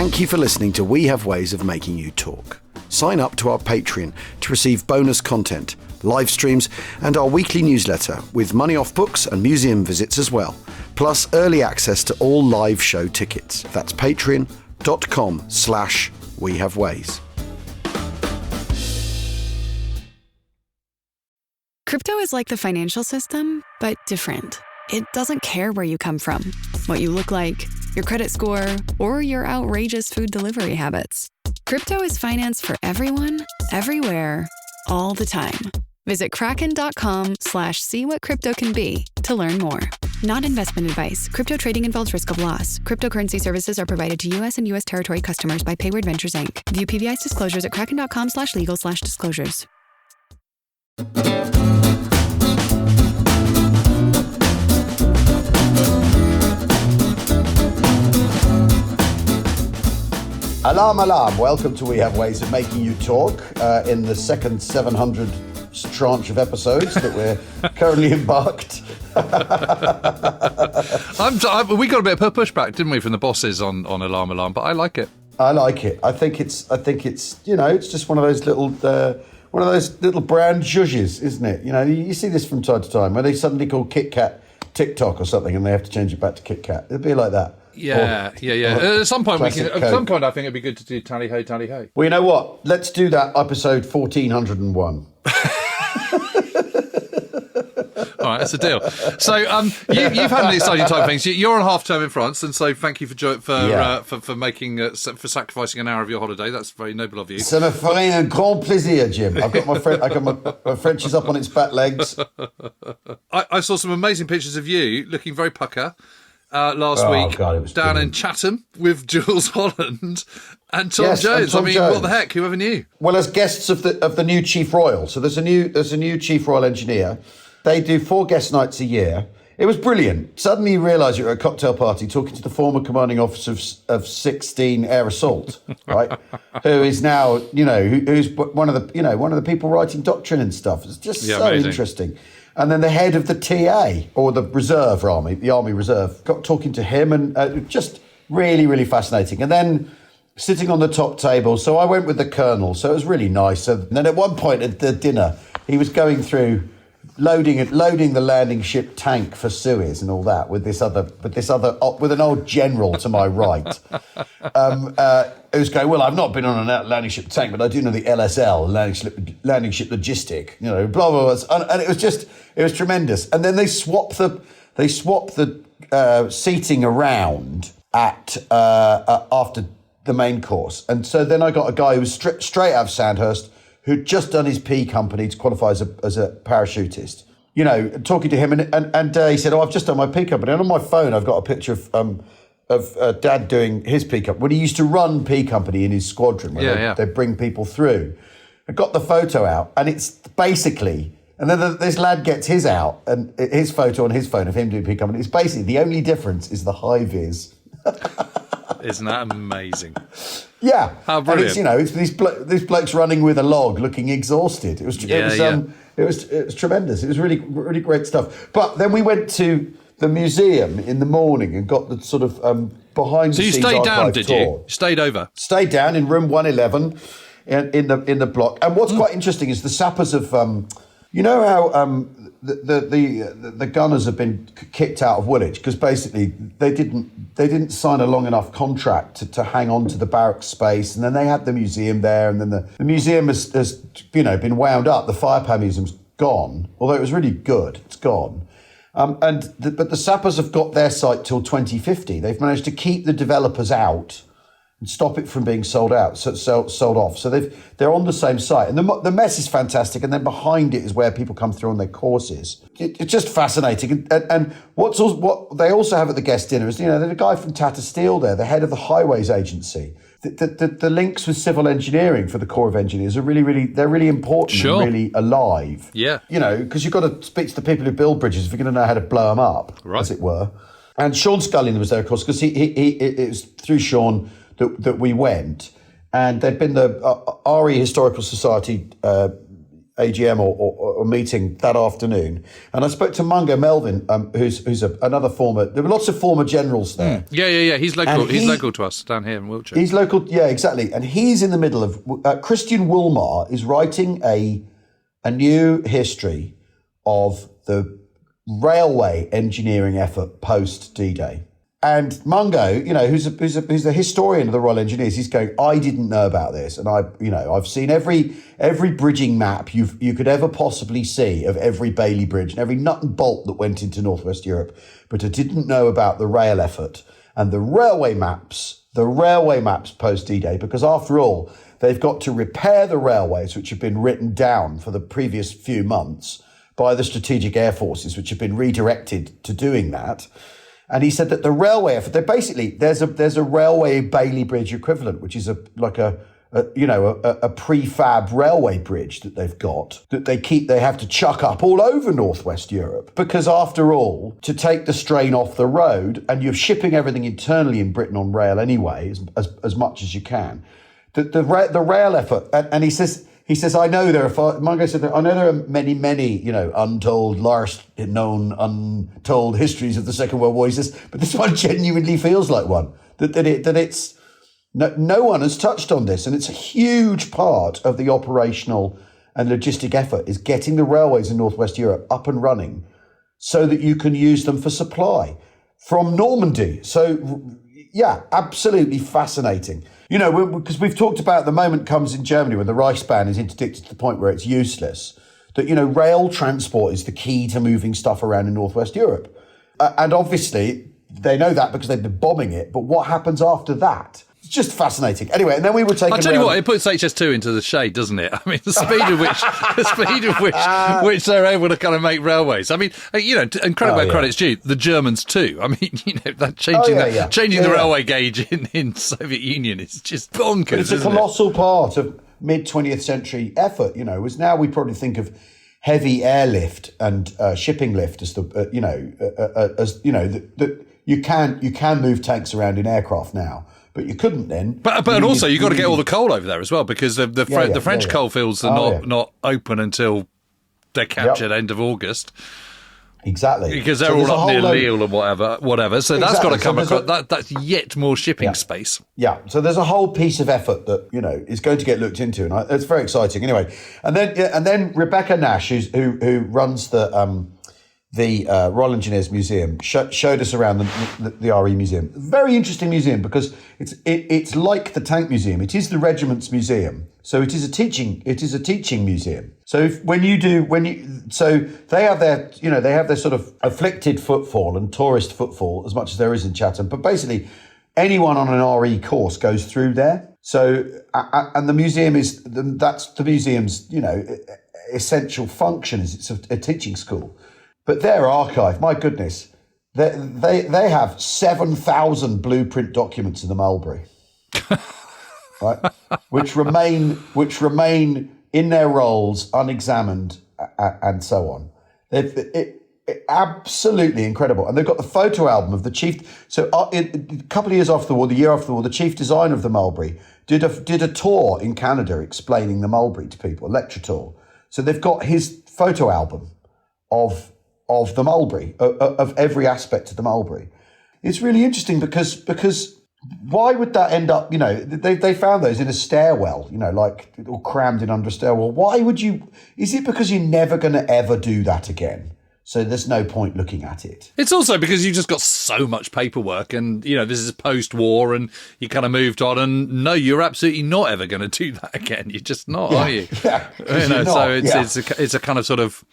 Thank you for listening to We Have Ways of Making You Talk. Sign up to our Patreon to receive bonus content, live streams, and our weekly newsletter with money off books and museum visits as well, plus early access to all live show tickets. That's patreon.com/wehaveways. Crypto is like the financial system, but different. It doesn't care where you come from, what you look like, your credit score, or your outrageous food delivery habits. Crypto is finance for everyone, everywhere, all the time. Visit kraken.com/see what crypto can be to learn more. Not investment advice. Crypto trading involves risk of loss. Cryptocurrency services are provided to U.S. and U.S. territory customers by Payward Ventures, Inc. View PVI's disclosures at kraken.com/legal/disclosures. Alarm, alarm. Welcome to We Have Ways of Making You Talk in the second 700 tranche of episodes that we're currently embarked. We got a bit of pushback, didn't we, from the bosses on Alarm, alarm, but I like it. I like it. I think it's it's just one of those little brand zhuzhes, isn't it? You know, you see this from time to time where they suddenly call Kit Kat TikTok or something and they have to change it back to Kit Kat. It'd be like that. Yeah. At some point, I think it'd be good to do tally ho, tally ho. Well, you know what? Let's do that episode 1401. All right, that's a deal. So you've had an exciting time. Things. You're on half term in France, and so thank you for sacrificing an hour of your holiday. That's very noble of you. Ça me ferait un grand plaisir, Jim. I've got my French is up on its back legs. I saw some amazing pictures of you looking very pucker. Last week down in Chatham with James Holland and Tom Jones. Jones. What the heck? Whoever knew? Well, as guests of the new Chief Royal. So there's a new Chief Royal Engineer. They do 4 guest nights a year. It was brilliant. Suddenly you realise you're at a cocktail party talking to the former commanding officer of 16 Air Assault, right? Who is now, who's one of the people writing doctrine and stuff. It's just so amazing. Interesting. And then the head of the TA, or the Reserve Army, the Army Reserve, got talking to him, and just really, really fascinating. And then sitting on the top table, so I went with the Colonel, so it was really nice. And then at one point at the dinner, he was going through loading the landing ship tank for Suez and all that with an old general to my right, who's going, well, I've not been on a landing ship tank, but I do know the LSL, landing ship logistic, blah blah blah, and it was tremendous. And then they swap the seating around at after the main course, and so then I got a guy who was straight out of Sandhurst, who'd just done his P company to qualify as a parachutist. Talking to him, and he said, I've just done my P company. And on my phone, I've got a picture of Dad doing his P company. When he used to run P company in his squadron, where they bring people through. I got the photo out, and it's basically, and then this lad gets his out, and his photo on his phone of him doing P company. It's basically, the only difference is the high vis. Isn't that amazing? Yeah. How brilliant. And it's these blokes running with a log, looking exhausted. It was tremendous. It was really, really great stuff. But then we went to the museum in the morning and got the sort of behind the scenes archive tour. So you stayed down, did you? Stayed over? Stayed down in room 111 in the block. And what's quite interesting is the Sappers have, how the gunners have been kicked out of Woolwich because basically they didn't sign a long enough contract to hang on to the barracks space, and then they had the museum there, and then the museum has been wound up. The Firepower Museum's gone, although it was really good. It's gone. But the Sappers have got their site till 2050. They've managed to keep the developers out and stop it from being sold off. So they're on the same site, and the mess is fantastic. And then behind it is where people come through on their courses. It's just fascinating. And what they also have at the guest dinner is there's a guy from Tata Steel there, the head of the Highways Agency. The links with civil engineering for the Corps of Engineers are they're really important and really alive. Yeah, because you've got to speak to the people who build bridges if you're going to know how to blow them up, as it were. And Sean Scullion was there, of course, because it was through Sean that we went, and there'd been the RE Historical Society AGM or meeting that afternoon, and I spoke to Mungo Melvin, who's another former. There were lots of former generals there. Yeah. He's local. He's local to us down here in Wiltshire. He's local. Yeah, exactly. And he's in the middle of Christian Woolmar is writing a new history of the railway engineering effort post D-Day. And Mungo, who's a historian of the Royal Engineers, he's going, I didn't know about this, and I've seen every bridging map you could ever possibly see of every Bailey Bridge and every nut and bolt that went into Northwest Europe, but I didn't know about the rail effort and the railway maps post D-Day, because after all, they've got to repair the railways which have been written down for the previous few months by the strategic air forces, which have been redirected to doing that. And he said that the railway effort, there's a railway Bailey Bridge equivalent, which is a prefab railway bridge that they've got that they have to chuck up all over Northwest Europe, because after all, to take the strain off the road, and you're shipping everything internally in Britain on rail anyway, as much as you can. The rail effort, and he says, I know there are, Mungo said, I know there are many, untold histories of the Second World War. He says, but this one genuinely feels like one. No one has touched on this, and it's a huge part of the operational and logistic effort is getting the railways in Northwest Europe up and running so that you can use them for supply from Normandy. So, yeah, absolutely fascinating. Because we've talked about the moment comes in Germany when the Reichsbahn is interdicted to the point where it's useless, that, rail transport is the key to moving stuff around in Northwest Europe. And obviously, they know that because they've been bombing it. But what happens after that? It's just fascinating. Anyway, and then we were taking. I'll tell you what, it puts HS2 into the shade, doesn't it? I mean, the speed of which they're able to kind of make railways. I mean, and credit where credit's due, the Germans too. I mean, that changing the railway gauge in Soviet Union is just bonkers. But it's a colossal part of mid-20th century effort. Whereas now we probably think of heavy airlift and shipping lift as you can move tanks around in aircraft now. But you couldn't then. But also you've got to get all the coal over there as well, because the French coal fields are not open until they're captured end of August. Exactly. Because they're all up near Lille and whatever. So that's got to come across. That's yet more shipping space. Yeah. So there's a whole piece of effort that, is going to get looked into, and it's very exciting. Anyway, and then Rebecca Nash, who runs the Royal Engineers Museum, showed us around the RE Museum. Very interesting museum, because it's like the Tank Museum. It is the Regiment's museum, so it is a teaching museum. So they have their sort of afflicted footfall and tourist footfall as much as there is in Chatham. But basically, anyone on an RE course goes through there. So and the museum that's the museum's essential function is it's a teaching school. But their archive, my goodness, they have 7,000 blueprint documents in the Mulberry, right? which remain in their rolls unexamined and so on. It absolutely incredible, and they've got the photo album of the chief. So a couple of years after the war, the year after the war, the chief designer of the Mulberry did a tour in Canada explaining the Mulberry to people, a lecture tour. So they've got his photo album of the Mulberry, of every aspect of the Mulberry. It's really interesting because why would that end up, they found those in a stairwell, like all crammed in under a stairwell. Why would you, is it because you're never going to ever do that again? So there's no point looking at it. It's also because you've just got so much paperwork and, this is post-war and you kind of moved on, and no, you're absolutely not ever going to do that again. You're just not, are you? Yeah, so it's a kind of sort of,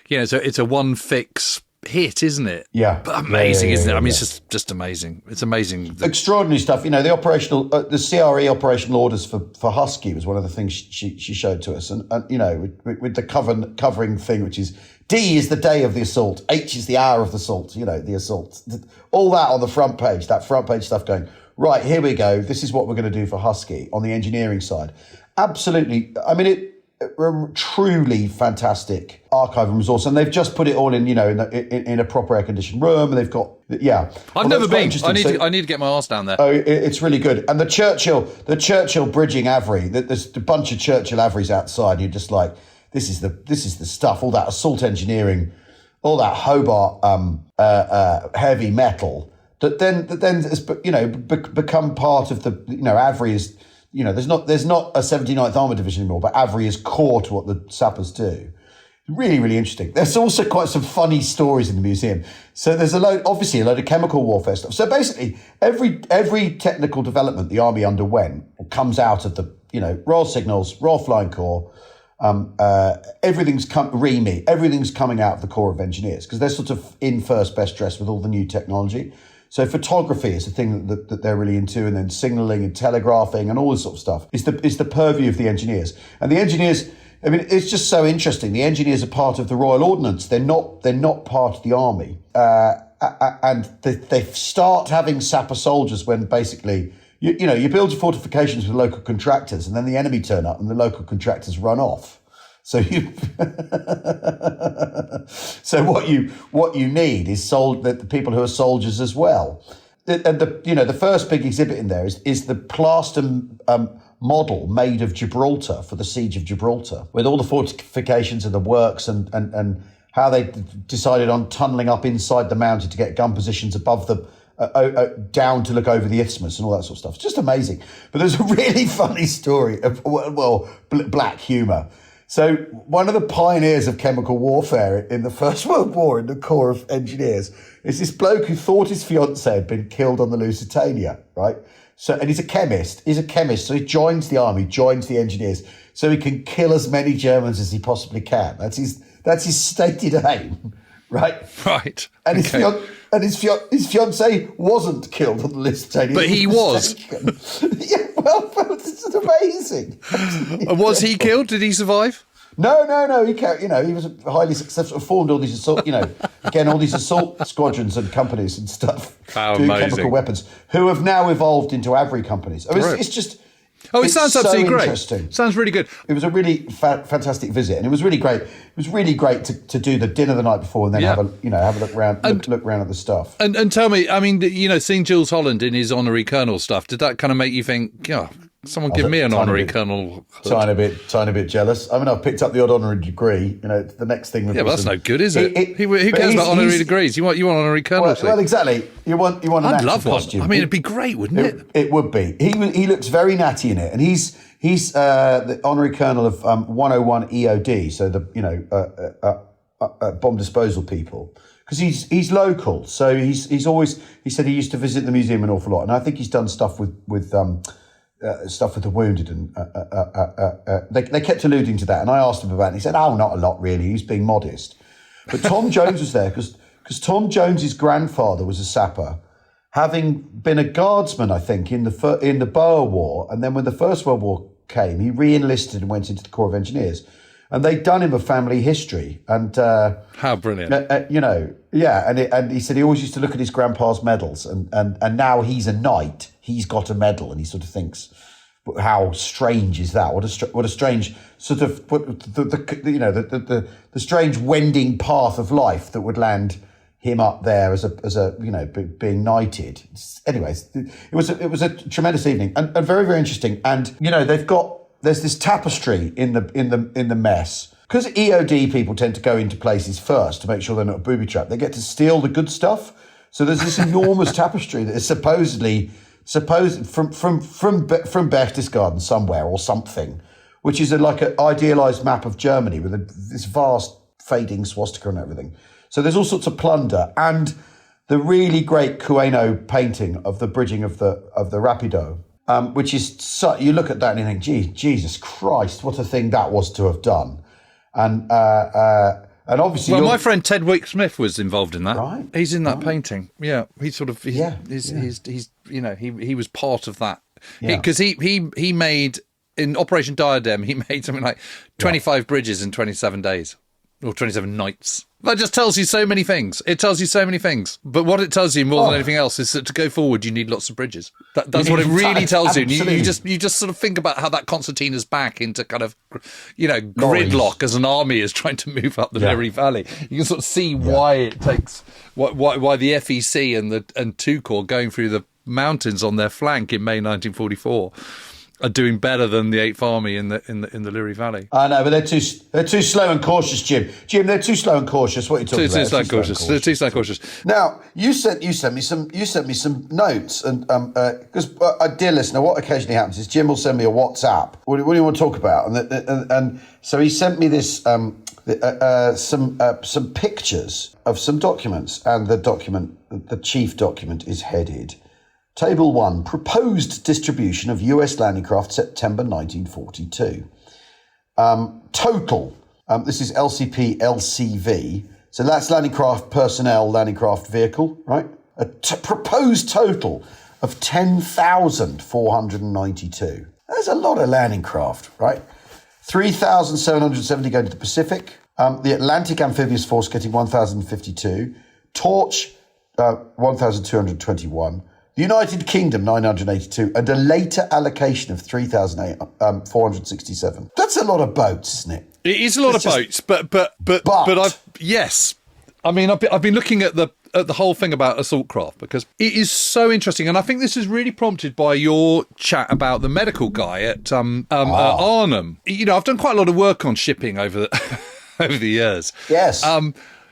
so it's a one fix hit, isn't it? Yeah. But amazing, isn't it? I mean, it's just amazing. It's amazing. Extraordinary stuff. The operational, the CRE operational orders for Husky was one of the things she showed to us. And with the covering thing, which is D is the day of the assault, H is the hour of the assault, the assault. All that on the front page, that front page stuff going, right, here we go. This is what we're going to do for Husky on the engineering side. Absolutely. I mean, a truly fantastic archive and resource, and they've just put it all in, in a proper air-conditioned room, and they've got, I've never been. I need to get my arse down there. Oh, it's really good. And the Churchill bridging Avery, there's a bunch of Churchill Averys outside. You're just like, this is the stuff, all that assault engineering, all that Hobart heavy metal that then has, become part of the, AVRE is, there's not a 79th Armoured Division anymore, but AVRE is core to what the Sappers do. Really, really interesting. There's also quite some funny stories in the museum. So there's a load of chemical warfare stuff. So basically, every technical development the Army underwent comes out of the, Royal Signals, Royal Flying Corps. Everything's coming out of the Corps of Engineers because they're sort of in first best dress with all the new technology. So photography is a thing that they're really into, and then signalling and telegraphing and all this sort of stuff is the purview of the engineers. And the engineers, I mean, it's just so interesting. The engineers are part of the Royal Ordnance. They're not part of the Army. And they start having sapper soldiers when basically, you build your fortifications with local contractors, and then the enemy turn up and the local contractors run off. So so what you need is the people who are soldiers as well. And the first big exhibit in there is the plaster model made of Gibraltar for the Siege of Gibraltar, with all the fortifications and the works and how they decided on tunnelling up inside the mountain to get gun positions above the down to look over the isthmus and all that sort of stuff. It's just amazing. But there's a really funny story of, black humour. So one of the pioneers of chemical warfare in the First World War in the Corps of Engineers is this bloke who thought his fiancée had been killed on the Lusitania, right? So, and he's a chemist, so he joins the army, joins the engineers, so he can kill as many Germans as he possibly can. That's his stated aim, right? Right. And his fiancée wasn't killed on the Lusitania. But he was. Yeah, well, it's amazing. Was he killed? Did he survive? No. He was highly successful. Formed all these assault, all these assault squadrons and companies and stuff, doing chemical weapons, who have now evolved into AVRE companies. I mean, it's just. Oh, it sounds absolutely great. Interesting. Sounds really good. It was a really fantastic visit, and it was really great. It was really great to do the dinner the night before, and then have a look around, look around at the stuff. And tell me, I mean, seeing James Holland in his honorary colonel stuff, did that kind of make you think, someone give me an honorary colonel? Tiny bit jealous. I mean, I've picked up the odd honorary degree. The next thing. Yeah, but that's no good, is it? Who cares about honorary degrees? You want honorary colonel? Well, exactly. You want an I'd active love one. costume. I mean, it'd be great, wouldn't it? It would be. He looks very natty in it, and he's the honorary colonel of 101 EOD, so the bomb disposal people, because he's local. So he said he used to visit the museum an awful lot, and I think he's done stuff with stuff with the wounded, and they kept alluding to that, and I asked him about it, and he said, not a lot really, he's being modest. But Tom Jones was there because Tom Jones's grandfather was a sapper, having been a guardsman, I think, in the Boer War, and then when the First World War came, he re-enlisted and went into the Corps of Engineers, and they'd done him a family history, and how brilliant, and he said he always used to look at his grandpa's medals, and now he's a knight, he's got a medal, and he sort of thinks, how strange is that? What a strange sort of the strange wending path of life that would land him up there as a being knighted. Anyways, it was a tremendous evening and very, very interesting. And there's this tapestry in the mess, because EOD people tend to go into places first to make sure they're not a booby trap. They get to steal the good stuff. So there's this enormous tapestry that is supposed from Berchtesgaden somewhere or something, which is like an idealised map of Germany with this vast fading swastika and everything. So there's all sorts of plunder, and the really great Cueno painting of the bridging of the Rapido, which is you look at that and you think, gee, Jesus Christ, what a thing that was to have done, and obviously. Well, my friend Ted Wick-Smith was involved in that. Right, he's in that painting. Yeah, he was part of that because he made in Operation Diadem. He made something like 25 bridges in 27 days. Or 27 nights. That just tells you so many things. It tells you so many things. But what it tells you more than anything else is that to go forward, you need lots of bridges. That's what it really tells you. You just sort of think about how that concertina's back into kind of, gridlock as an army is trying to move up the Miri Valley. You can sort of see why it takes, why the FEC and 2 Corps going through the mountains on their flank in May 1944. are doing better than the 8th Army in the Liri Valley. I know, but they're too slow and cautious, Jim. Jim, they're too slow and cautious. What are you talking about? Too slow and cautious. They're too slow and cautious. Now, you sent me some notes, and because dear listener, what occasionally happens is Jim will send me a WhatsApp. What do you want to talk about? And so he sent me this some pictures of some documents, and the chief document is headed Table 1, Proposed Distribution of US Landing Craft, September 1942. Total, this is LCP LCV, so that's Landing Craft Personnel, Landing Craft Vehicle, right? A proposed total of 10,492. That's a lot of landing craft, right? 3,770 going to the Pacific. The Atlantic Amphibious Force getting 1,052. Torch, 1,221. The United Kingdom, 982, and a later allocation of 3,467. That's a lot of boats, isn't it? It is a lot of boats, but yes. I mean, I've been looking at the whole thing about assault craft because it is so interesting, and I think this is really prompted by your chat about the medical guy at Arnhem. You know, I've done quite a lot of work on shipping over the years. Yes.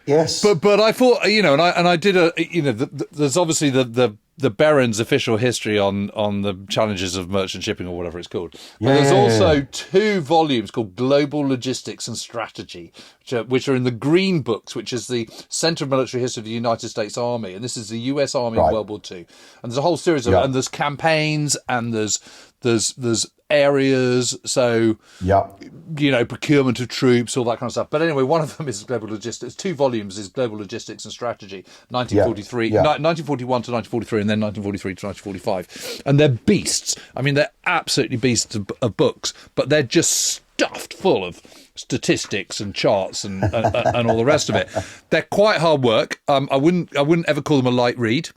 Yes. But I thought, you know, and I did there's obviously the Baron's official history on the challenges of merchant shipping or whatever it's called. But there's also 2 volumes called Global Logistics and Strategy, which are in the Green Books, which is the Centre of Military History of the United States Army. And this is the US Army in World War II. And there's a whole series of and there's campaigns and there's areas, so you know, procurement of troops, all that kind of stuff. But anyway, one of them is Global Logistics. 2 volumes is Global Logistics and Strategy, 1941 to 1943, and then 1943 to 1945. And they're beasts. I mean, they're absolutely beasts of books, but they're just stuffed full of statistics and charts and all the rest of it. They're quite hard work. I wouldn't ever call them a light read.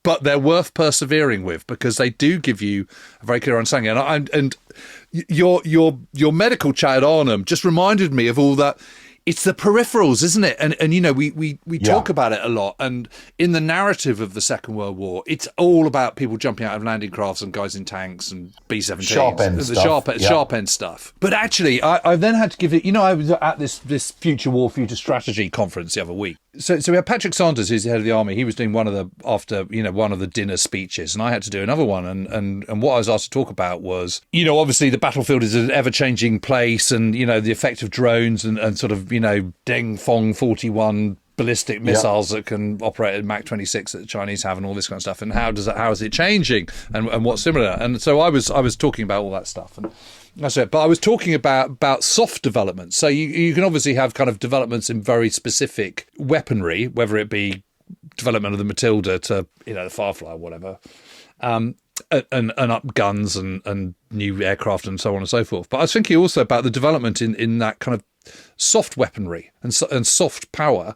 But they're worth persevering with because they do give you a very clear understanding. And your medical chat at Arnhem just reminded me of all that. It's the peripherals, isn't it? And you know, we talk about it a lot. And in the narrative of the Second World War, it's all about people jumping out of landing crafts and guys in tanks and B-17s. Sharp end stuff. But actually, I then had to give it, you know, I was at this Future War, Future Strategy conference the other week. So we had Patrick Sanders, who's the head of the army. He was doing one of the dinner speeches, and I had to do another one. And what I was asked to talk about was, you know, obviously the battlefield is an ever-changing place, and you know the effect of drones and sort of, you know, Deng Fong 41 ballistic missiles that can operate at Mach 26 that the Chinese have, and all this kind of stuff. And how is it changing, and what's similar? And so I was talking about all that stuff. And that's it. But I was talking about soft developments. So you can obviously have kind of developments in very specific weaponry, whether it be development of the Matilda to, you know, the Firefly or whatever, and up guns and new aircraft and so on and so forth. But I was thinking also about the development in that kind of soft weaponry and soft power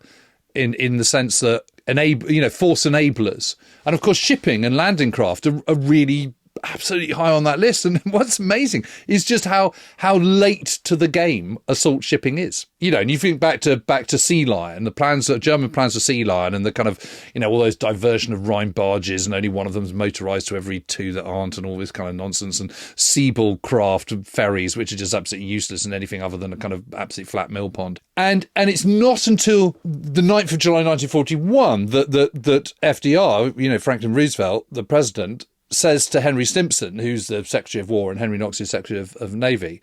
in the sense that force enablers. And of course, shipping and landing craft are really absolutely high on that list. And what's amazing is just how late to the game assault shipping is. You know, and you think back to Sea Lion, German plans for Sea Lion, and the kind of, you know, all those diversion of Rhine barges, and only one of them's motorised to every 2 that aren't, and all this kind of nonsense, and Seabull craft ferries, which are just absolutely useless in anything other than a kind of absolute flat mill pond. And it's not until the 9th of July 1941 that FDR, you know, Franklin Roosevelt, the president, says to Henry Stimson, who's the Secretary of War and Henry Knox is Secretary of Navy,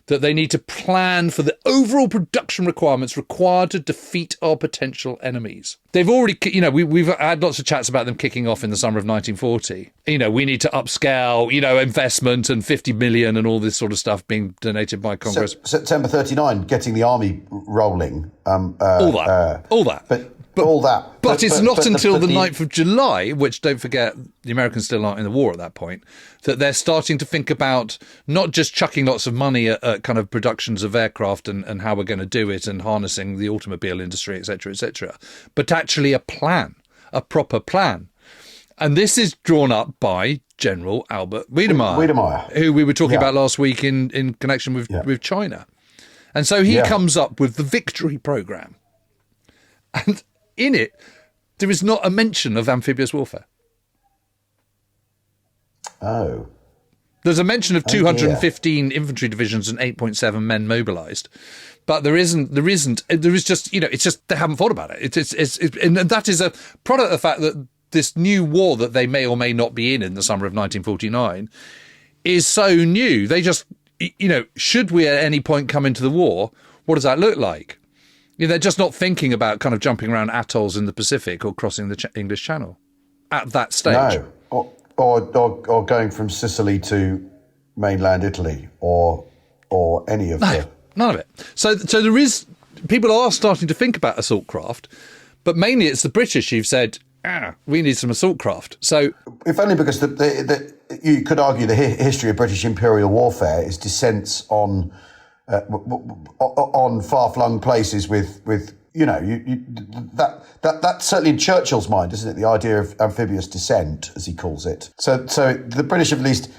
that they need to plan for the overall production requirements required to defeat our potential enemies. They've already, you know, we've had lots of chats about them kicking off in the summer of 1940. You know, we need to upscale, you know, investment and 50 million and all this sort of stuff being donated by Congress. So, September 39, getting the army rolling. All that. But it's not until the 9th of July, which, don't forget, the Americans still aren't in the war at that point, that they're starting to think about not just chucking lots of money at kind of productions of aircraft and how we're going to do it and harnessing the automobile industry, et cetera, but actually a proper plan. And this is drawn up by General Albert Wiedemeyer, who we were talking about last week in connection with China. And so he comes up with the Victory Programme. And in it, there is not a mention of amphibious warfare. Oh. There's a mention of 215 infantry divisions and 8.7 men mobilised. But there is just, it's just, they haven't thought about it. And that is a product of the fact that this new war that they may or may not be in the summer of 1949 is so new. They just, should we at any point come into the war, what does that look like? They're just not thinking about kind of jumping around atolls in the Pacific or crossing the English Channel at that stage. No, or going from Sicily to mainland Italy or any of the... None of it. So there is, people are starting to think about assault craft, but mainly it's the British who've said, we need some assault craft. So, if only because you could argue the history of British imperial warfare is descents on far-flung places with that's certainly in Churchill's mind, isn't it? The idea of amphibious descent, as he calls it. So the British at least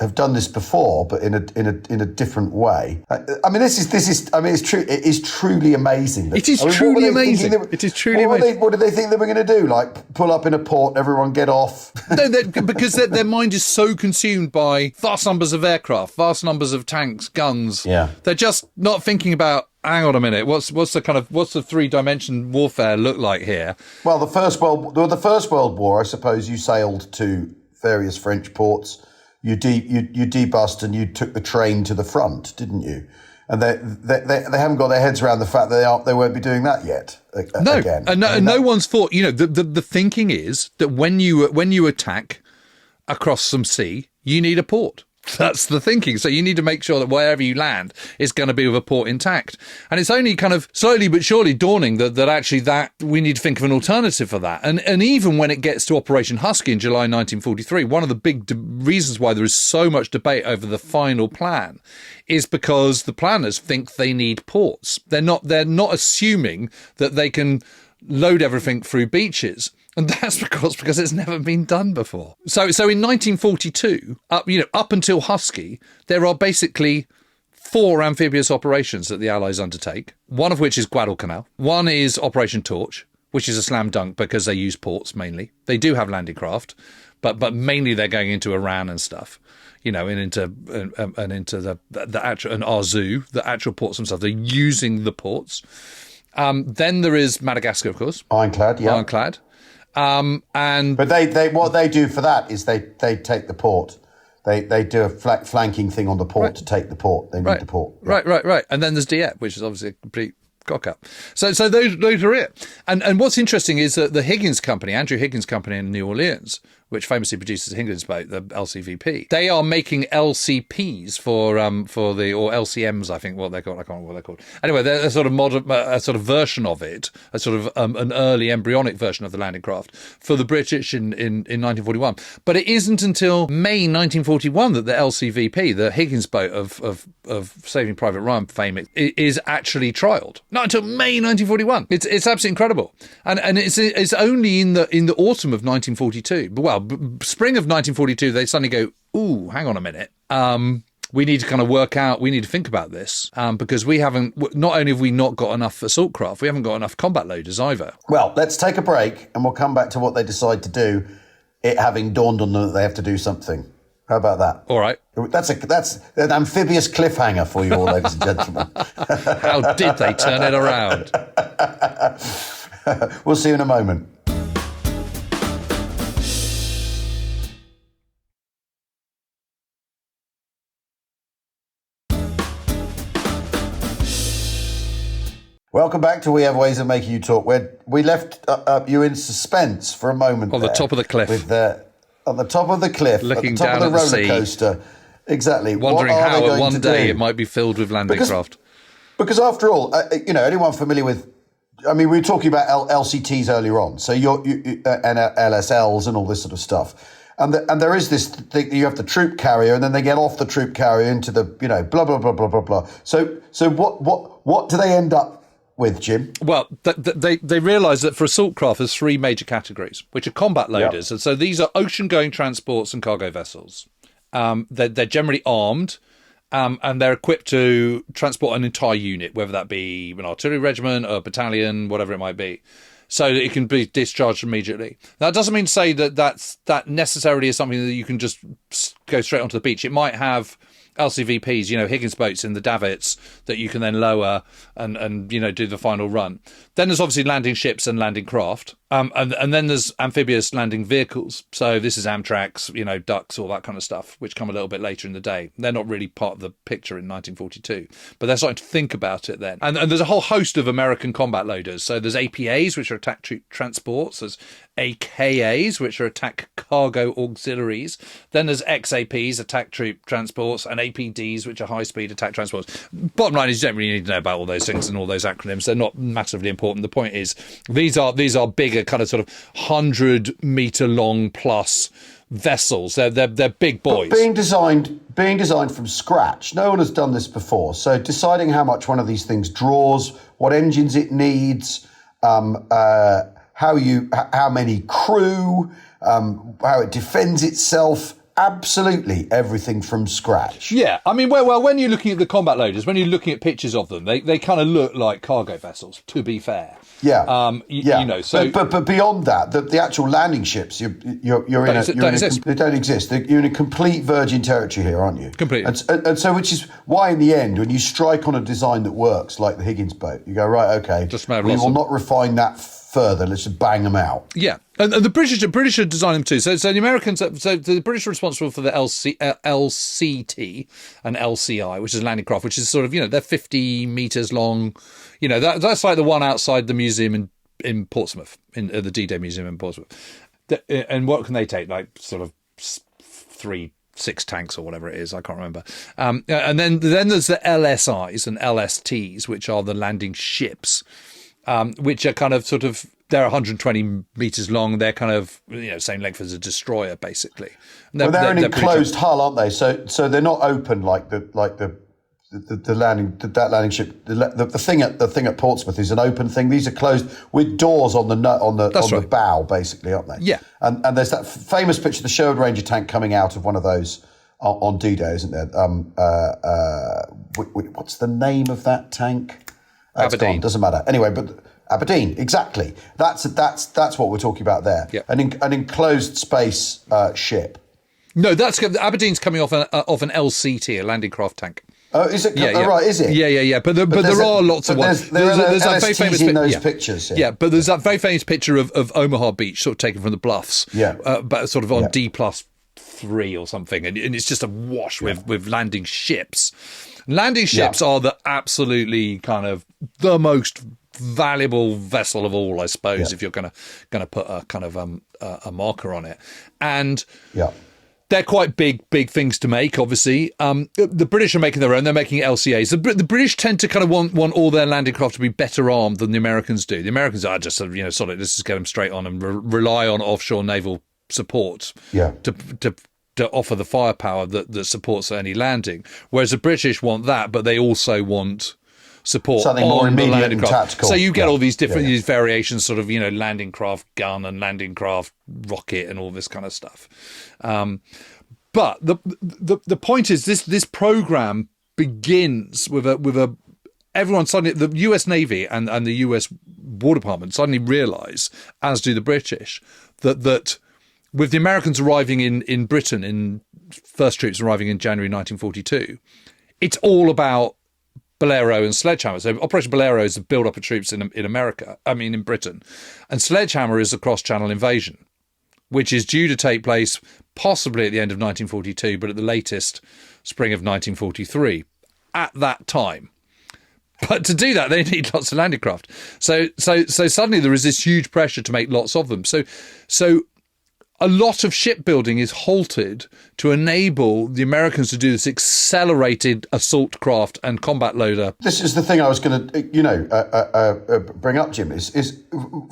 have done this before, but in a different way. It's true. It is truly amazing. It is truly amazing. It is truly amazing. What did they think they were going to do? Like pull up in a port, everyone get off? No, because their mind is so consumed by vast numbers of aircraft, vast numbers of tanks, guns. Yeah, they're just not thinking about. Hang on a minute. What's the 3-dimension warfare look like here? Well, the First World War, I suppose you sailed to various French ports. You debussed and you took the train to the front, didn't you? And they haven't got their heads around the fact that they won't be doing that yet. Again. No one's thought. The thinking is that when you attack across some sea, you need a port. That's the thinking. So you need to make sure that wherever you land is going to be with a port intact. And it's only kind of slowly but surely dawning that actually that we need to think of an alternative for that. And even when it gets to Operation Husky in July 1943, one of the big reasons why there is so much debate over the final plan is because the planners think they need ports. They're not assuming that they can load everything through beaches. And that's because it's never been done before. So in 1942, up until Husky, there are basically 4 amphibious operations that the Allies undertake, one of which is Guadalcanal. One is Operation Torch, which is a slam dunk because they use ports mainly. They do have landing craft, but mainly they're going into Iran and stuff. And into the actual, and Arzu, the actual ports themselves. They're using the ports. Then there is Madagascar, of course. Ironclad, yeah. Ironclad. But they what they do for that is they take the port. They do a flanking thing on the port to take the port. They need the port. Yeah. Right. And then there's Dieppe, which is obviously a complete cock up. So those are it. And what's interesting is that the Higgins Company, Andrew Higgins Company in New Orleans, which famously produces Higgins boat, the LCVP, they are making LCPs for the, or LCMs, I think what they're called. I can't remember what they're called. Anyway, they're a sort of modern, a sort of version of it, a sort of an early embryonic version of the landing craft for the British in 1941. But it isn't until May 1941 that the LCVP, the Higgins boat of Saving Private Ryan fame, is actually trialled. Not until May 1941. It's absolutely incredible, and it's only in the autumn of 1942. Well, spring of 1942, they suddenly go, ooh, hang on a minute. We need to kind of we need to think about this because not only have we not got enough assault craft, we haven't got enough combat loaders either. Well, let's take a break and we'll come back to what they decide to do, it having dawned on them that they have to do something. How about that? All right. That's an amphibious cliffhanger for you all, ladies and gentlemen. How did they turn it around? We'll see you in a moment. Welcome back to We Have Ways of Making You Talk, where we left you in suspense for a moment. On the top of the cliff. On the top of the cliff, looking at the top down of the at the roller coaster. Exactly. Wondering how at one day it might be filled with landing craft. Because after all, anyone familiar with, we were talking about LCTs earlier on, so and LSLs and all this sort of stuff. And there is this thing, you have the troop carrier, and then they get off the troop carrier into the, blah, blah, blah, blah, blah, blah. So what do they end up with, Jim? Well, they realise that for assault craft, there's 3 major categories, which are combat loaders. Yep. And so these are ocean-going transports and cargo vessels. They're generally armed, and they're equipped to transport an entire unit, whether that be an artillery regiment, a battalion, whatever it might be. so that it can be discharged immediately. That doesn't mean to say that necessarily is something that you can just go straight onto the beach. It might have LCVPs, Higgins boats in the davits that you can then lower and do the final run. Then there's obviously landing ships and landing craft. And then there's amphibious landing vehicles. So this is Amtraks, ducks, all that kind of stuff, which come a little bit later in the day. They're not really part of the picture in 1942, but they're starting to think about it then. And there's a whole host of American combat loaders. So there's APAs, which are attack troop transports. There's AKAs, which are attack cargo auxiliaries. Then there's XAPs, attack troop transports, and APDs, which are high-speed attack transports. Bottom line is you don't really need to know about all those things and all those acronyms. They're not massively important. The point is these are bigger, kind of sort of 100-meter long plus vessels. They're big boys. But being designed from scratch. No one has done this before. So deciding how much one of these things draws, what engines it needs, how many crew, how it defends itself. Absolutely everything from scratch. Yeah, I mean, well, when you're looking at the combat loaders, when you're looking at pictures of them, they kind of look like cargo vessels, to be fair. Yeah. So but beyond that, the actual landing ships, they don't exist. You're in a complete virgin territory here, aren't you? Completely. And so, which is why in the end, when you strike on a design that works, like the Higgins boat, you go, right, okay, we will not refine that further. Let's just bang them out. Yeah. And the British are designing them too. So the Americans, so the British are responsible for the LCT and LCI, which is landing craft, which is sort of, they're 50 meters long. That's like the one outside the museum in Portsmouth, in the D-Day Museum in Portsmouth. And what can they take? Like sort of 6 tanks or whatever it is. I can't remember. And then there's the LSIs and LSTs, which are the landing ships, which are kind of sort of, they're 120 meters long. They're kind of, same length as a destroyer, basically. They're an enclosed hull, aren't they? So they're not open like the landing ship. The thing at Portsmouth is an open thing. These are closed with doors on the bow, basically, aren't they? Yeah. And there's that famous picture of the Sherwood Ranger tank coming out of one of those on D-Day, isn't there? What's the name of that tank? Aberdeen. Gone, doesn't matter. Anyway, but Aberdeen, exactly. That's what we're talking about there. Yeah. An enclosed space ship. No, Aberdeen's coming off an LCT, a landing craft tank. Oh, is it? Yeah. Right, is it? Yeah. But there are lots of ones. There's that very famous in those pictures. Yeah, but there's that very famous picture of Omaha Beach, sort of taken from the bluffs. Yeah. But sort of on D+3 or something, and it's just awash with landing ships. Landing ships are absolutely kind of the most valuable vessel of all, I suppose, if you're going to put a kind of a marker on it. And they're quite big things to make, obviously. The British are making their own. They're making LCAs. The British tend to kind of want all their landing craft to be better armed than the Americans do. The Americans are just solid. Let's just get them straight on and rely on offshore naval support to offer the firepower that supports any landing. Whereas the British want that, but they also want support something on more the immediate landing and craft. tactical. So you get all these different these variations, sort of landing craft gun and landing craft rocket and all this kind of stuff. But the point is this program begins with a everyone suddenly, the US Navy and the US War Department suddenly realise, as do the British, that with the Americans arriving in Britain, in first troops arriving in January 1942, it's all about Bolero and Sledgehammer. So Operation Bolero is the build-up of troops in Britain. And Sledgehammer is the cross-channel invasion, which is due to take place possibly at the end of 1942, but at the latest, spring of 1943. At that time. But to do that, they need lots of landing craft. So suddenly there is this huge pressure to make lots of them. So a lot of shipbuilding is halted to enable the Americans to do this accelerated assault craft and combat loader. This is the thing I was going to, bring up, Jim. Is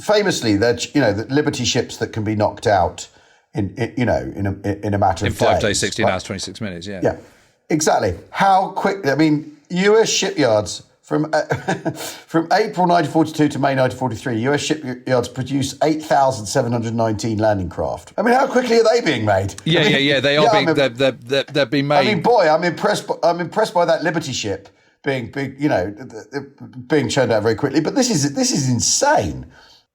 famously the Liberty ships that can be knocked out in a matter of 5 days, 16 hours, 26 minutes. Yeah, exactly. How quick? I mean, U.S. shipyards. From April 1942 to May 1943, US shipyards produced 8,719 landing craft. I mean, how quickly are they being made? Yeah. They are being. They're being made. I mean, boy, I'm impressed by that Liberty ship being churned out very quickly. But this is insane.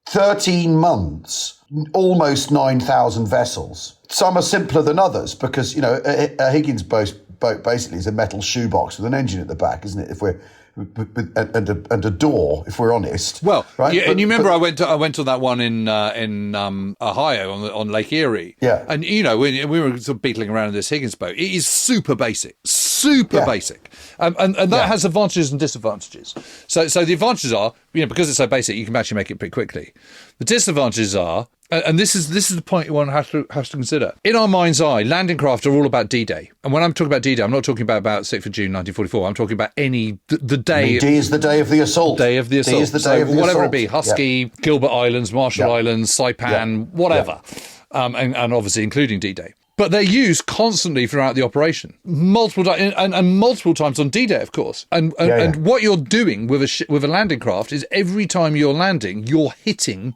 13 months, almost 9,000 vessels. Some are simpler than others because, a Higgins boat basically is a metal shoebox with an engine at the back, isn't it? If we're and a door, if we're honest. Well, right? And you remember I went to that one in Ohio on Lake Erie. Yeah. And we were sort of beetling around in this Higgins boat. It is super basic, basic, and that has advantages and disadvantages. So the advantages are, because it's so basic, you can actually make it pretty quickly. The disadvantages are, and this is the point one has to consider. In our mind's eye, landing craft are all about D-Day. And when I'm talking about D-Day, I'm not talking about 6th of June 1944. I'm talking about the day. D is the day of the assault. Day of the assault. D is the day of the whatever assault. it be, Husky, Gilbert Islands, Marshall Islands, Saipan, whatever. And obviously including D-Day. But they're used constantly throughout the operation, multiple times on D-Day, of course. And what you're doing with a landing craft is every time you're landing, you're hitting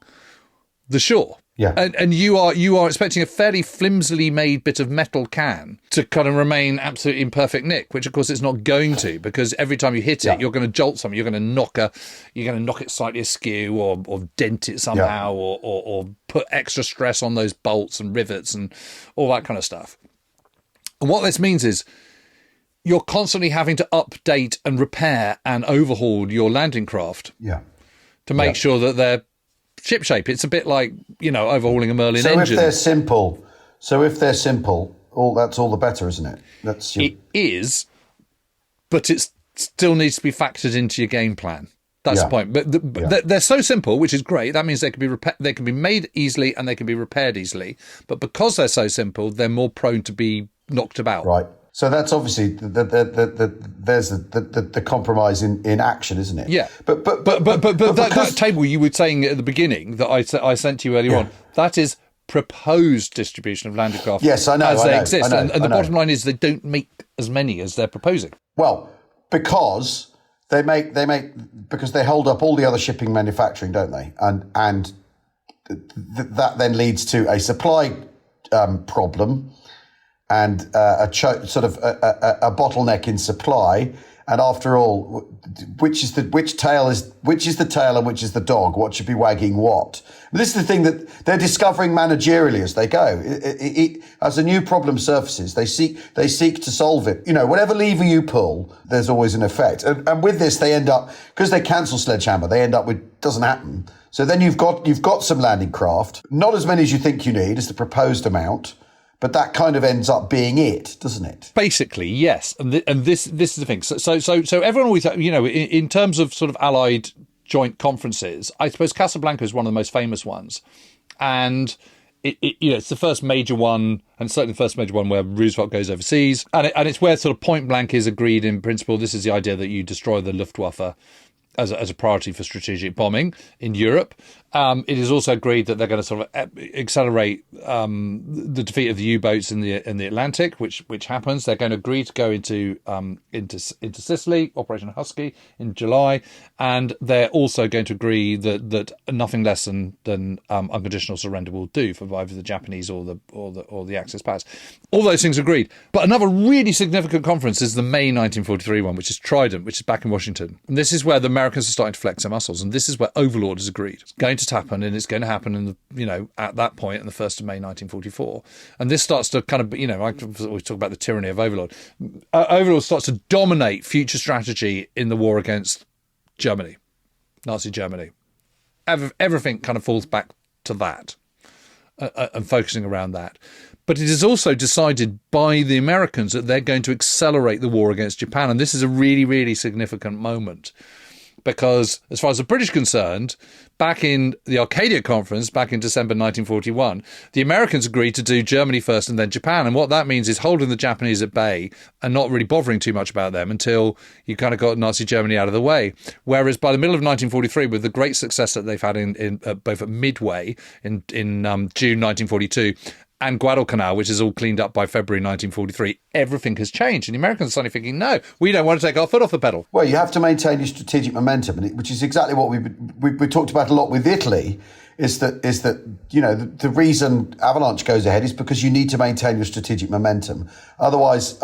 the shore. Yeah. And you are expecting a fairly flimsily made bit of metal can to kind of remain absolutely in perfect nick, which of course it's not going to, because every time you hit it, you're going to jolt something, you're going to knock it slightly askew or dent it somehow or put extra stress on those bolts and rivets and all that kind of stuff. And what this means is you're constantly having to update and repair and overhaul your landing craft to make sure that they're ship shape. It's a bit like, overhauling a Merlin engine. So if they're simple, that's all the better, isn't it? It is, but it still needs to be factored into your game plan. That's the point. But they're so simple, which is great. That means they can be made easily and they can be repaired easily. But because they're so simple, they're more prone to be knocked about. Right. So that's obviously there's the compromise in action, isn't it? Yeah. But that table you were saying at the beginning that I sent to you earlier on, that is proposed distribution of landing craft. Yes, I know. As I they know, exist, I know, and the bottom line is they don't make as many as they're proposing. Well, because they hold up all the other shipping manufacturing, don't they? And that then leads to a supply problem. And a bottleneck in supply, and after all, which is the tail and which is the dog? What should be wagging what? This is the thing that they're discovering managerially as they go. As a new problem surfaces, they seek to solve it. Whatever lever you pull, there's always an effect. And with this, they end up, because they cancel Sledgehammer, they end up with doesn't happen. So then you've got some landing craft, not as many as you think you need, as the proposed amount. But that kind of ends up being it, doesn't it? Basically, yes. And this is the thing. So everyone always, in terms of sort of allied joint conferences, I suppose Casablanca is one of the most famous ones. And it's the first major one, and certainly the first major one where Roosevelt goes overseas. And it's where sort of point blank is agreed in principle. This is the idea that you destroy the Luftwaffe as a priority for strategic bombing in Europe. It is also agreed that they're going to sort of accelerate the defeat of the U-boats in the Atlantic, which happens. They're going to agree to go into Sicily, Operation Husky, in July, and they're also going to agree that nothing less than unconditional surrender will do for either the Japanese or the Axis powers. All those things agreed. But another really significant conference is the May 1943 one, which is Trident, which is back in Washington. And this is where the Americans are starting to flex their muscles, and this is where Overlord has agreed. It's going to happen, and it's going to happen in at that point on the 1st of May 1944. And this starts to kind of, we talk about the tyranny of Overlord. Overlord starts to dominate future strategy in the war against Germany, Nazi Germany. Everything kind of falls back to that and focusing around that. But it is also decided by the Americans that they're going to accelerate the war against Japan. And this is a really, really significant moment. Because as far as the British are concerned, back in the Arcadia Conference, back in December 1941, the Americans agreed to do Germany first and then Japan. And what that means is holding the Japanese at bay and not really bothering too much about them until you kind of got Nazi Germany out of the way. Whereas by the middle of 1943, with the great success that they've had in both at Midway in June 1942 and Guadalcanal, which is all cleaned up by February 1943, everything has changed. And the Americans are suddenly thinking, no, we don't want to take our foot off the pedal. Well, you have to maintain your strategic momentum, which is exactly what we talked about a lot with Italy, is that the reason Avalanche goes ahead is because you need to maintain your strategic momentum. Otherwise,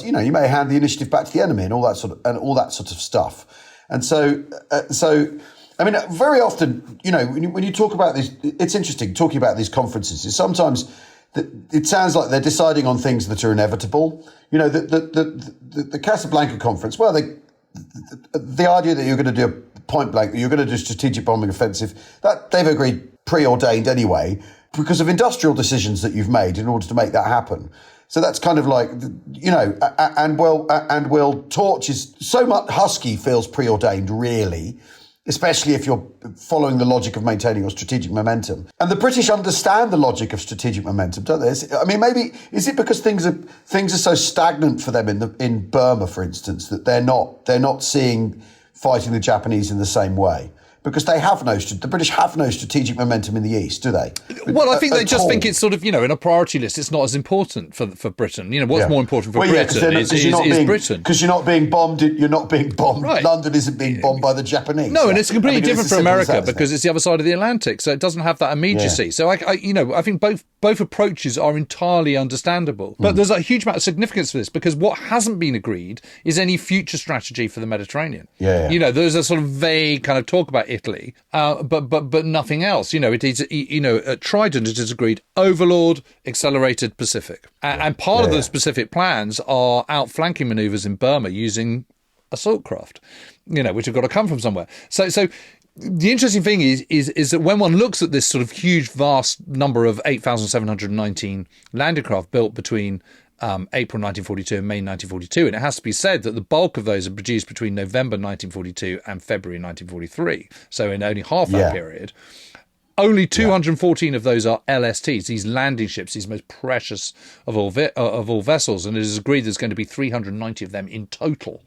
you may hand the initiative back to the enemy and all that sort of stuff. And so I mean, very often, when you talk about these, it's interesting talking about these conferences. Sometimes it sounds like they're deciding on things that are inevitable. The Casablanca conference, well, the idea that you're going to do a point blank, that you're going to do a strategic bombing offensive, that they've agreed preordained anyway, because of industrial decisions that you've made in order to make that happen. So that's kind of like, Torch is so much. Husky feels preordained, really, especially if you're following the logic of maintaining your strategic momentum. And the British understand the logic of strategic momentum, don't they? I mean, maybe is it because things are so stagnant for them in Burma, for instance, that they're not seeing fighting the Japanese in the same way? Because the British have no strategic momentum in the East, do they? Well, I think they just think it's sort of, in a priority list, it's not as important for Britain. What's more important for Britain is Britain. Because you're not being bombed. You're not being bombed. Right. London isn't being bombed by the Japanese. No, and it's completely different for America because it's the other side of the Atlantic, so it doesn't have that immediacy. Yeah. So I think both approaches are entirely understandable. But there's a huge amount of significance for this because what hasn't been agreed is any future strategy for the Mediterranean. Yeah. There's a sort of vague kind of talk about Italy, but nothing else. It is, at Trident it is agreed Overlord, accelerated Pacific, and part of those specific plans are outflanking manoeuvres in Burma using assault craft, which have got to come from somewhere. So the interesting thing is that when one looks at this sort of huge, vast number of 8,719 landing craft built between April 1942 and May 1942, and it has to be said that the bulk of those are produced between November 1942 and February 1943, so in only half that period. Only 214 of those are LSTs, these landing ships, these most precious of all vessels, and it is agreed there's going to be 390 of them in total.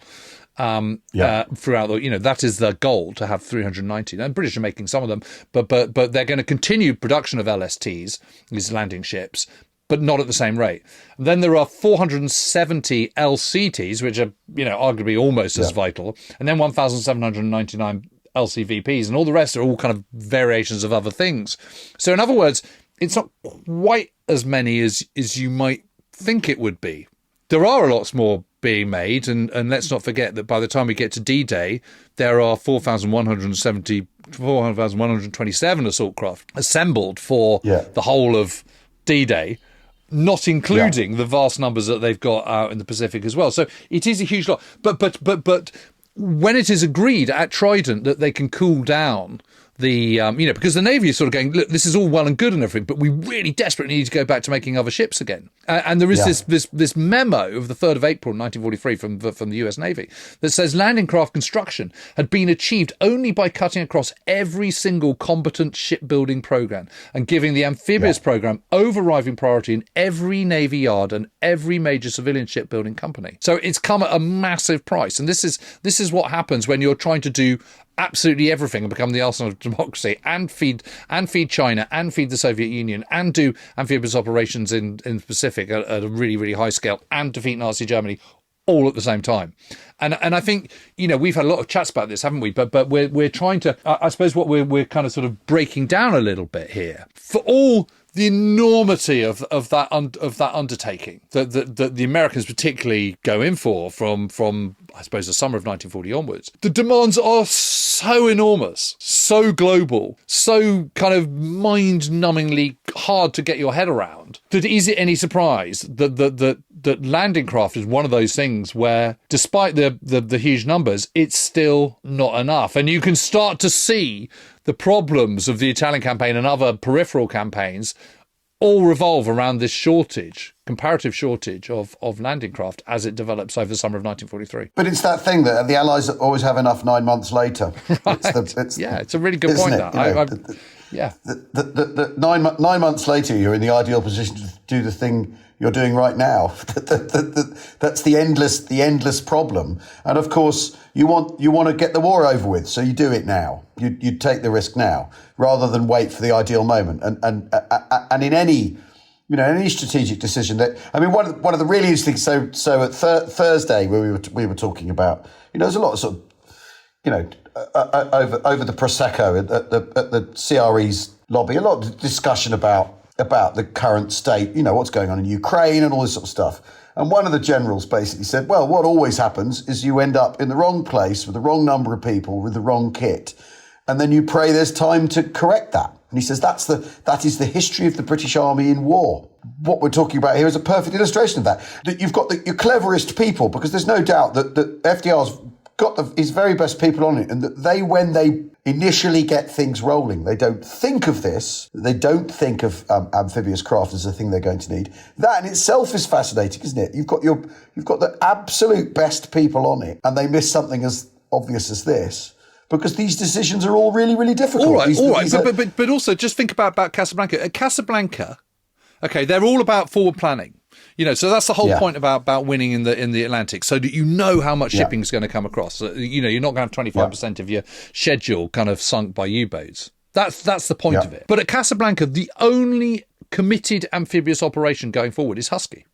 Throughout that is the goal, to have 390. And British are making some of them, but they're going to continue production of LSTs, these landing ships, but not at the same rate. Then there are 470 LCTs, which are, arguably almost as vital, and then 1,799 LCVPs, and all the rest are all kind of variations of other things. So in other words, it's not quite as many as you might think it would be. There are a lot more being made, and let's not forget that by the time we get to D-Day, there are 4,127 assault craft assembled for the whole of D-Day, not including the vast numbers that they've got out in the Pacific as well. So it is a huge lot. But when it is agreed at Trident that they can cool down the, because the Navy is sort of going, look, this is all well and good and everything, but we really desperately need to go back to making other ships again. And there is this memo of the 3rd of April 1943 from the US Navy that says landing craft construction had been achieved only by cutting across every single combatant shipbuilding program and giving the amphibious program overriding priority in every Navy yard and every major civilian shipbuilding company. So it's come at a massive price. And this is what happens when you're trying to do absolutely everything and become the arsenal of democracy and feed China and feed the Soviet Union and do amphibious operations in the Pacific at a really, really high scale and defeat Nazi Germany all at the same time. And I think, we've had a lot of chats about this, haven't we? But we're trying to, I suppose what we're kind of sort of breaking down a little bit here. For all the enormity of that undertaking that the Americans particularly go in for from I suppose the summer of 1940 onwards, the demands are so enormous, so global, so kind of mind-numbingly hard to get your head around, that is it any surprise that landing craft is one of those things where, despite the huge numbers, it's still not enough. And you can start to see the problems of the Italian campaign and other peripheral campaigns all revolve around this comparative shortage of landing craft as it develops over the summer of 1943. But it's that thing that the Allies always have enough 9 months later. Right. It's a really good point. The 9 months later, you're in the ideal position to do the thing you're doing right now. That's the endless problem. And of course, you want to get the war over with, so you do it now. You take the risk now rather than wait for the ideal moment. And in any strategic decision one of the really interesting so at Thursday where we were talking about, there's a lot of sort of over the Prosecco at the CRE's lobby, a lot of discussion about the current state, what's going on in Ukraine and all this sort of stuff. And one of the generals basically said, well, what always happens is you end up in the wrong place with the wrong number of people with the wrong kit. and then you pray there's time to correct that. And he says that is the history of the British Army in war. What we're talking about here is a perfect illustration of that. That you've got your cleverest people, because there's no doubt that FDR's got his very best people on it, and that when they initially get things rolling, they don't think of this. They don't think of amphibious craft as a thing they're going to need. That in itself is fascinating, isn't it? You've got the absolute best people on it, and they miss something as obvious as this. Because these decisions are all really, really difficult. All right. But also just think about Casablanca. At Casablanca, okay, they're all about forward planning. So that's the whole point about winning in the Atlantic, so that you know how much shipping is going to come across. You're not going to have 25% of your schedule kind of sunk by U-boats. That's the point of it. But at Casablanca, the only committed amphibious operation going forward is Husky.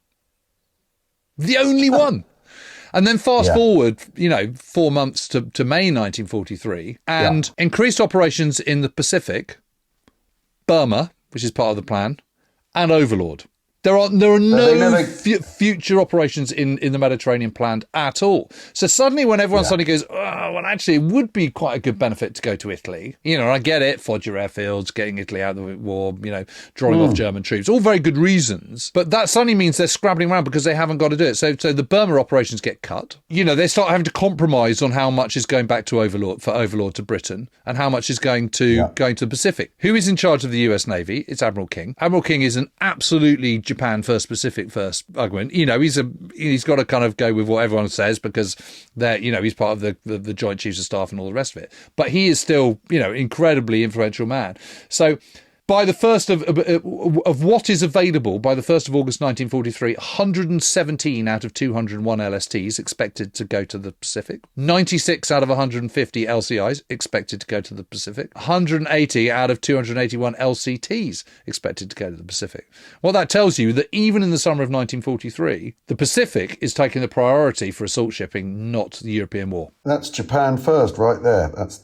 The only one. And then fast forward, 4 months to May 1943, and increased operations in the Pacific, Burma, which is part of the plan, and Overlord. There are no future operations in the Mediterranean planned at all. So suddenly when everyone suddenly goes, well, actually, it would be quite a good benefit to go to Italy. I get it, Foggia airfields, getting Italy out of the war, drawing off German troops, all very good reasons. But that suddenly means they're scrabbling around because they haven't got to do it. So the Burma operations get cut. They start having to compromise on how much is going back to Overlord to Britain and how much is going to the Pacific. Who is in charge of the US Navy? It's Admiral King. Admiral King is an absolutely Japan first, Pacific first argument. He's got to kind of go with what everyone says because he's part of the Joint Chiefs of Staff and all the rest of it. But he is still, incredibly influential man. So by the 1st of what is available, by the 1st of August 1943, 117 out of 201 LSTs expected to go to the Pacific. 96 out of 150 LCIs expected to go to the Pacific. 180 out of 281 LCTs expected to go to the Pacific. What that tells you that even in the summer of 1943, the Pacific is taking the priority for assault shipping, not the European war. That's Japan first, right there. That's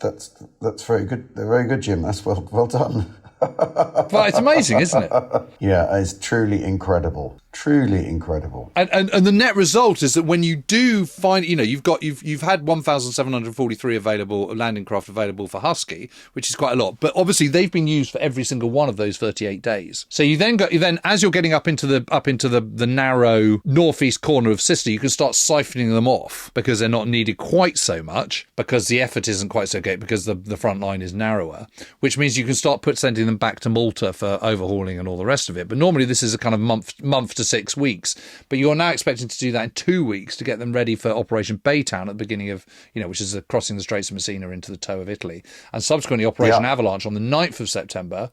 very good. They're very good, Jim. That's well done. But it's amazing, isn't it? Yeah, it's truly incredible. Truly incredible. And the net result is that when you do find, you've had 1,743 available landing craft available for Husky, which is quite a lot. But obviously they've been used for every single one of those 38 days. So you then as you're getting up into the narrow northeast corner of Sicily, you can start siphoning them off because they're not needed quite so much, because the effort isn't quite so great, because the front line is narrower, which means you can start sending them back to Malta for overhauling and all the rest of it. But normally this is a kind of month to 6 weeks, but you're now expecting to do that in 2 weeks to get them ready for Operation Baytown at the beginning of, which is crossing the Straits of Messina into the toe of Italy, and subsequently Operation Avalanche on the 9th of September.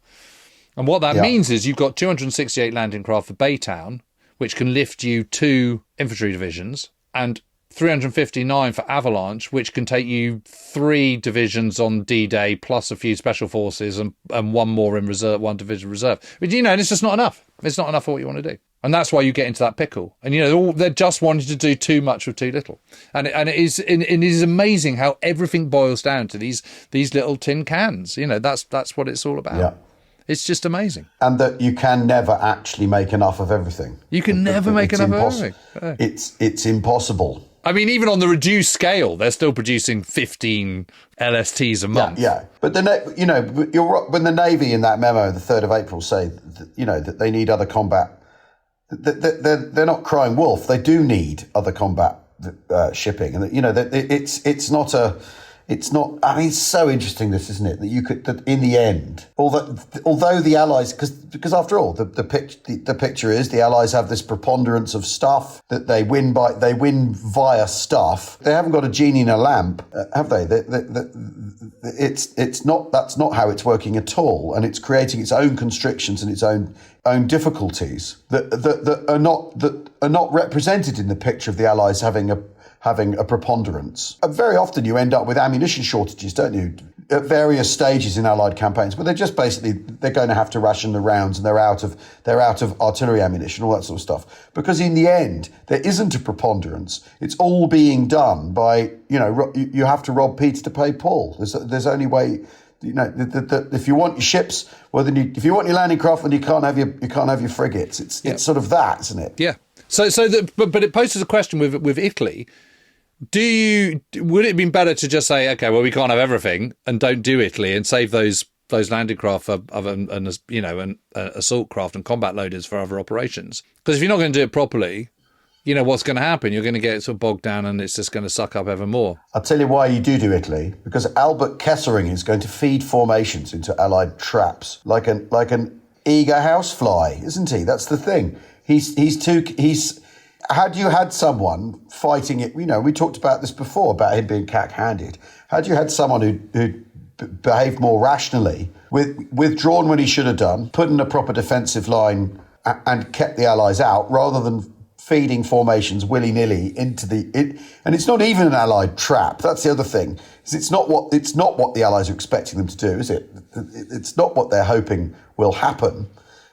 And what that means is you've got 268 landing craft for Baytown, which can lift you 2 infantry divisions, and 359 for Avalanche, which can take you 3 divisions on D-Day plus a few special forces and one more in reserve, 1 division reserve. But and it's just not enough. It's not enough for what you want to do. And that's why you get into that pickle. And they're just wanting to do too much with too little. And it is amazing how everything boils down to these little tin cans. That's what it's all about. Yeah. It's just amazing. And that you can never actually make enough of everything. You can never make enough of everything. It's impossible. I mean, even on the reduced scale, they're still producing 15 LSTs a month. Yeah. But when the Navy in that memo, the 3rd of April, say that they need other combat, they're not crying wolf. They do need other combat shipping, and it's not. I mean, it's so interesting, this, isn't it? That in the end, although the Allies, because after all, the picture is the Allies have this preponderance of stuff that they win via stuff. They haven't got a genie in a lamp, have they? That's not how it's working at all, and it's creating its own constrictions and its own difficulties that are not represented in the picture of the Allies having a preponderance. Very often you end up with ammunition shortages, don't you, at various stages in Allied campaigns, but they're just they're going to have to ration the rounds, and they're out of artillery ammunition, all that sort of stuff. Because in the end, there isn't a preponderance. It's all being done by, you have to rob Peter to pay Paul. There's only way, if you want your ships, if you want your landing craft, then you can't have your frigates. It's sort of that, isn't it? Yeah. But it poses a question with Italy. Would it have been better to just say, okay, well, we can't have everything and don't do Italy and save those landing craft and assault craft and combat loaders for other operations? Because if you're not going to do it properly, you know what's going to happen. You're going to get sort of bogged down, and it's just going to suck up ever more. I'll tell you why you do Italy, because Albert Kessering is going to feed formations into Allied traps like an eager housefly, isn't he? That's the thing. Had you had someone fighting it, we talked about this before, about him being cack-handed. Had you had someone who behaved more rationally, withdrawn when he should have done, put in a proper defensive line and kept the Allies out, rather than feeding formations willy-nilly into and it's not even an Allied trap. That's the other thing. It's not what the Allies are expecting them to do, is it? It's not what they're hoping will happen.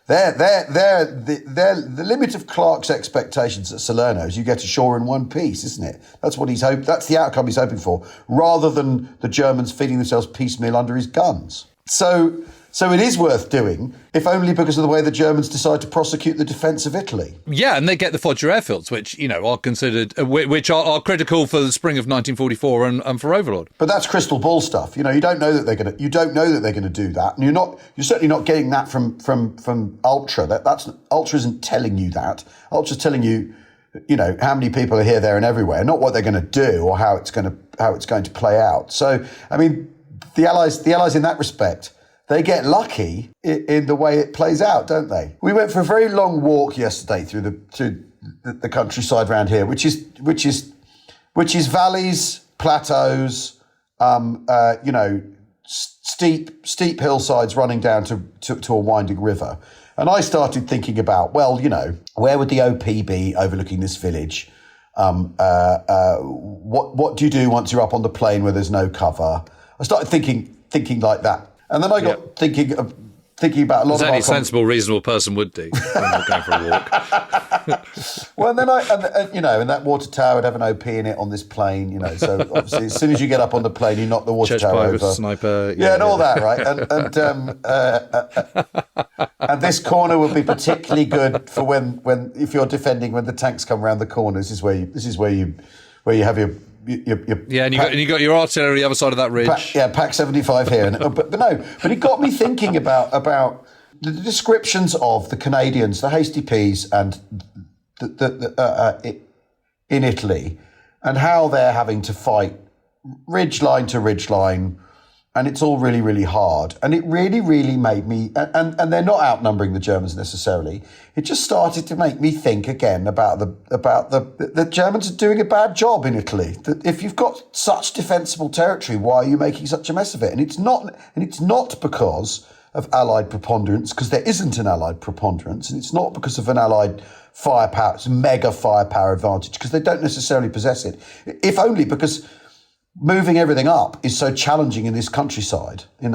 The limit of Clark's expectations at Salerno is you get ashore in one piece, isn't it? That's what that's the outcome he's hoping for, rather than the Germans feeding themselves piecemeal under his guns. So it is worth doing, if only because of the way the Germans decide to prosecute the defence of Italy. Yeah, and they get the Foggia airfields, which are considered, which are critical for the spring of 1944 and for Overlord. But that's crystal ball stuff. You don't know that they're going to. You don't know that they're going to do that, and you're certainly not getting that from Ultra. That's Ultra isn't telling you that. Ultra's telling you, how many people are here, there, and everywhere, not what they're going to do or how it's going to play out. So, I mean, the Allies in that respect, they get lucky in the way it plays out, don't they? We went for a very long walk yesterday through the countryside around here, which is valleys, plateaus, steep hillsides running down to a winding river. And I started thinking about, where would the OP be overlooking this village? What do you do once you're up on the plain where there's no cover? I started thinking like that. And then I got thinking about a lot of any sensible, reasonable person would do when they're going for a walk. Well, and then and that water tower would have an OP in it on this plane, So obviously, as soon as you get up on the plane, you knock the water tower over. Sniper, and all that, right? And this corner would be particularly good for when if you're defending when the tanks come around the corner. This is where you have your and you got your artillery the other side of that ridge. Pack 75 here. But it got me thinking about the descriptions of the Canadians, the Hasty Peas, and in Italy, and how they're having to fight ridge line to ridge line, and it's all really, really hard. And it really, really made me, and they're not outnumbering the Germans necessarily. It just started to make me think again about the Germans are doing a bad job in Italy. That if you've got such defensible territory, why are you making such a mess of it? And it's not because of Allied preponderance, because there isn't an Allied preponderance, and it's not because of an Allied firepower, mega firepower advantage, because they don't necessarily possess it. If only because moving everything up is so challenging in that countryside. And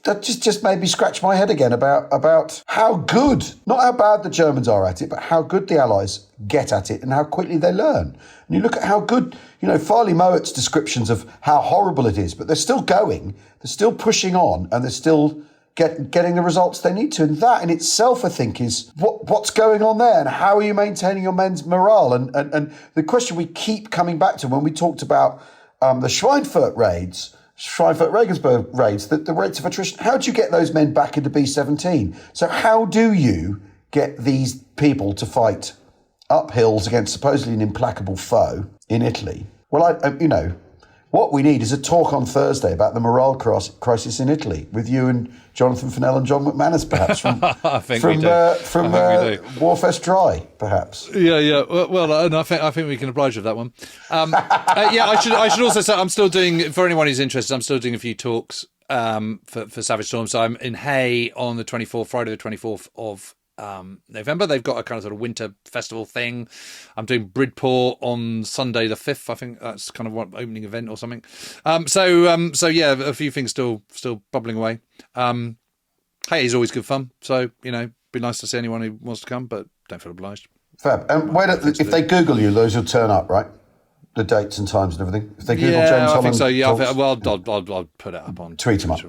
that just made me scratch my head again about how good, not how bad the Germans are at it, but how good the Allies get at it and how quickly they learn. And you look at how good, Farley Mowat's descriptions of how horrible it is, but they're still going, they're still pushing on, and they're still getting the results they need to. And that in itself, I think, is what's going on there, and how are you maintaining your men's morale? And the question we keep coming back to when we talked about the Schweinfurt-Regensburg raids, the rates of attrition, how do you get those men back into B-17? So how do you get these people to fight up hills against supposedly an implacable foe in Italy? Well, what we need is a talk on Thursday about the morale crisis in Italy with you and Jonathan Fennell and John McManus, perhaps, from Warfest Dry, perhaps. Yeah. Well, I think we can oblige with that one. I should also say I'm still doing, for anyone who's interested, I'm still doing a few talks for Savage Storm. So I'm in Hay on the 24th, Friday the 24th of November. They've got a kind of sort of winter festival thing. I'm doing Bridport on Sunday the 5th. I think that's kind of one opening event or something. So yeah, a few things still bubbling away. Hey, it's always good fun. So, be nice to see anyone who wants to come, but don't feel obliged. Fab. And if they Google you, those will turn up, right? The dates and times and everything. If they Google James Holland, I think so. Yeah, I'll put it up on tweet them up.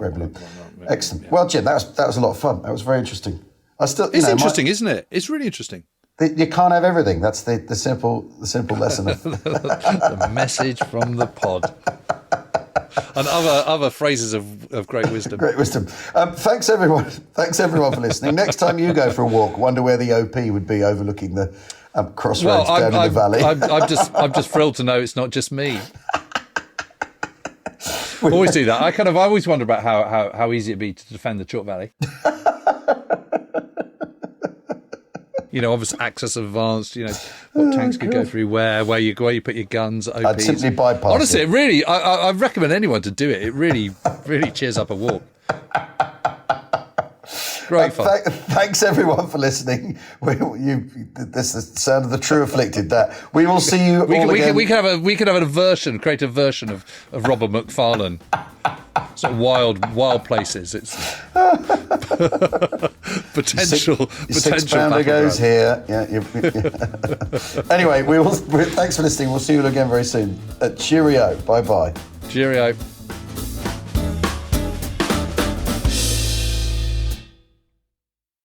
Excellent. Well, Jim, that was a lot of fun. That was very interesting. It's interesting, isn't it? It's really interesting. You can't have everything. That's the simple lesson of the message from the pod. And other phrases of great wisdom. Great wisdom. Thanks everyone. Thanks everyone for listening. Next time you go for a walk, wonder where the OP would be overlooking the crossroads down in the valley. I'm just thrilled to know it's not just me. I always do that. I always wonder about how easy it'd be to defend the Chalk Valley. Obviously access advanced, what tanks could go through where you put your guns, OPs. I'd simply bypass Honestly, it really, I recommend anyone to do it. It really, really cheers up a walk. Great fun. Thanks everyone for listening. This is the sound of the true afflicted. That we will see you all again. We could have create a version of Robert McFarlane. Sort of wild places. It's potential. £6 goes here. Yeah. Anyway, thanks for listening. We'll see you again very soon. Cheerio. Bye bye. Cheerio.